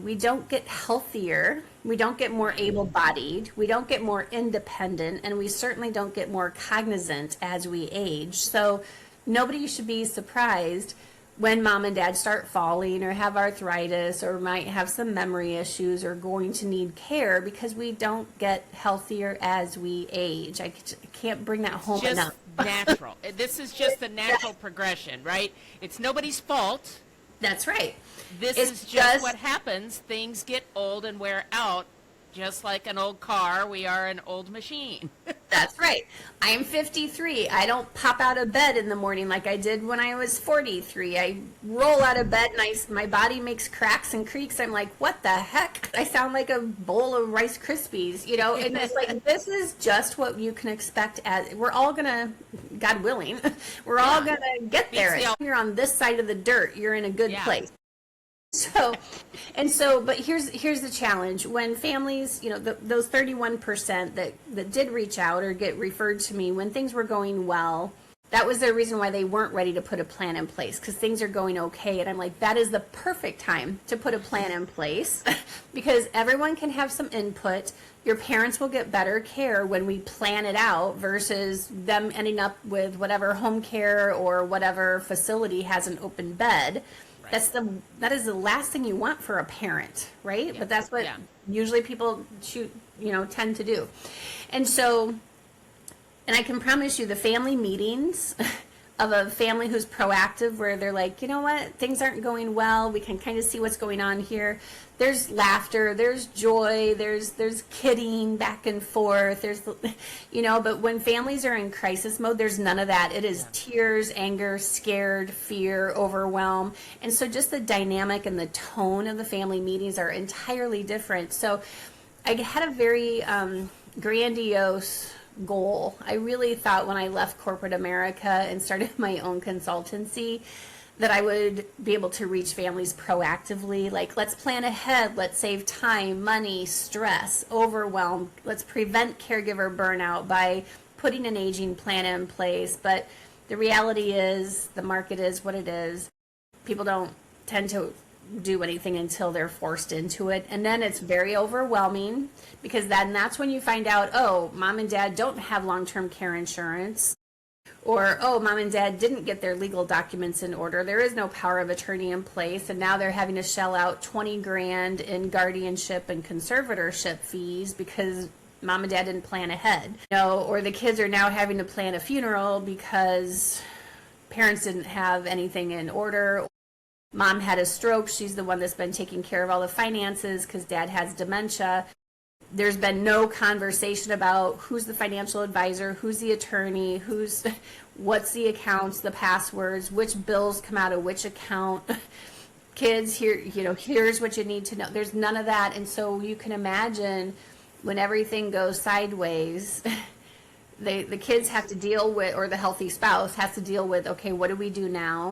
We don't get healthier, we don't get more able-bodied, we don't get more independent, and we certainly don't get more cognizant as we age. So nobody should be surprised when mom and dad start falling or have arthritis or might have some memory issues or going to need care, because we don't get healthier as we age. I can't bring that home Just enough. natural. This is just the natural progression, right? It's nobody's fault. That's right. This It's is just just what happens. Things get old and wear out. Just like an old car, we are an old machine. That's right. I am 53. I don't pop out of bed in the morning like I did when I was 43. I roll out of bed and my body makes cracks and creaks. I'm like, what the heck? I sound like a bowl of Rice Krispies, you know? And it's like, this is just what you can expect as we're all gonna, God willing, we're all gonna get there. Beats the- If you're on this side of the dirt, you're in a good Yeah. place. But here's the challenge. When families, you know, those 31% that did reach out or get referred to me when things were going well, that was the reason why they weren't ready to put a plan in place, because things are going okay. And I'm like, that is the perfect time to put a plan in place because everyone can have some input. Your parents will get better care when we plan it out versus them ending up with whatever home care or whatever facility has an open bed. That is the last thing you want for a parent, right? Yeah. But that's what Yeah. usually people tend to do. And so, and I can promise you the family meetings of a family who's proactive, where they're like, you know what, things aren't going well, we can kind of see what's going on here. There's laughter, there's joy, there's kidding back and forth, but when families are in crisis mode, there's none of that. It is tears, anger, scared, fear, overwhelm. And so just the dynamic and the tone of the family meetings are entirely different. So I had a very grandiose goal. I really thought when I left corporate America and started my own consultancy that I would be able to reach families proactively. Like, let's plan ahead, let's save time, money, stress, overwhelm, let's prevent caregiver burnout by putting an aging plan in place. But the reality is the market is what it is. People don't tend to do anything until they're forced into it, and then it's very overwhelming, because then that's when you find out, oh, mom and dad don't have long-term care insurance, or oh, mom and dad didn't get their legal documents in order, there is no power of attorney in place, and now they're having to shell out 20 grand in guardianship and conservatorship fees because mom and dad didn't plan ahead. Or the kids are now having to plan a funeral because parents didn't have anything in order. Mom had a stroke. She's the one that's been taking care of all the finances because dad has dementia. There's been no conversation about who's the financial advisor, who's the attorney, what's the accounts, the passwords, which bills come out of which account. Kids, here's what you need to know. There's none of that. And so you can imagine when everything goes sideways, the kids have to deal with, or the healthy spouse has to deal with, okay, what do we do now?